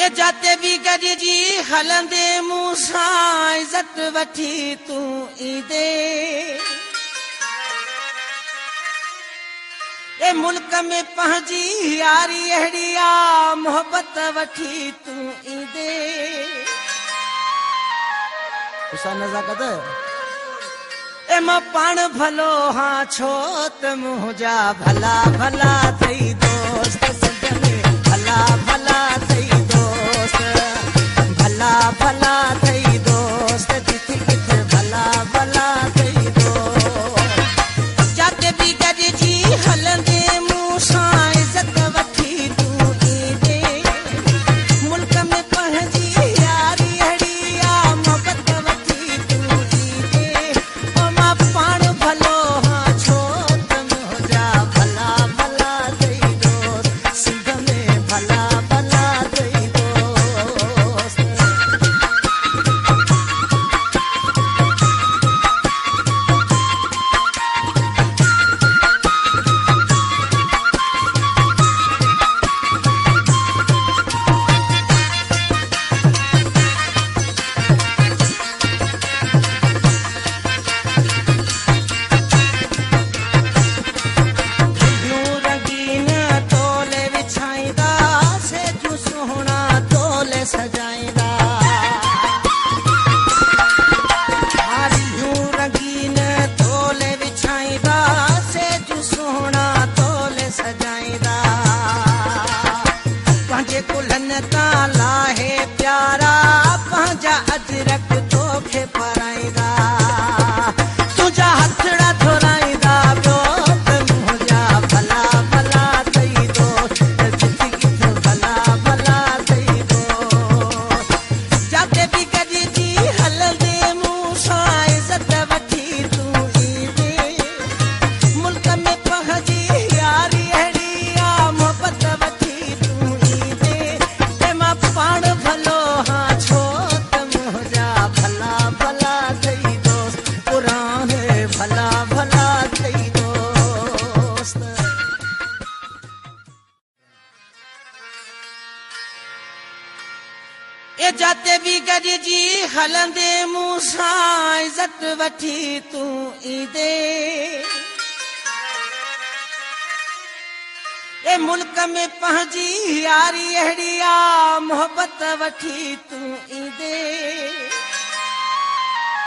ए जाते भी गॾिजी हलंदे मूंसां इज़त वठी तूं ईंदे ए मुल्क में पंहिंजी यारी अहिड़ी आ मोहब्बत वठी तूं ईंदे नज़ाकत ए मां पाण भलो हाँ छो त मुंहिंजा भला भला थई दोस्त सजने भला भला थई दोस्त भला भला थई दोस्त किथे किथे भला भला थई दोस्त जाते भी गॾिजी हलंदे मूंसां इज़त वठी तूं ईंदे मुल्क में पंहिंजी यारी अहिड़ी आ मोहब्बत वठी तूं ईंदे ओ मां पाण भलो हाँ छो त मुंहिंजा भला भला थई दोस्त सिंध में भला भला थई दोस्त यूं रंगीन तोले विछाईंदा सेजू सुहिणा तोले सजाईंदा यूं रंगीन तोले विछाईंदा सेजू सुहिणा तोले सजाईंदा पंहिंजे कुल्हनि तां लाहे प्यारा पंहिंजा अजरक तोखे पाराईंदा तुंहिंजा हथड़ा धोराईंदा ॿियो त मुंहिंजा भला भला थई दोस्त किथे किथे भला भला थई दोस्त जाते भी गॾिजी हलंदे मूंसां इज़त वठी तूं ईंदे मुल्क में पंहिंजी यारी अहिड़ी आ मोहब्बत वठी तूं ईंदे ए मां पाण भलो हाँ छो त मुंहिंजा भला भला थई दोस्त पुराणे भला भला थई दोस्त ए जाते भी गॾिजी हलंदे मूंसां इज़त वठी तूं ईंदे ए मुल्क में पंहिंजी यारी अहिड़ी आ मोहब्बत वठी तूं ईंदे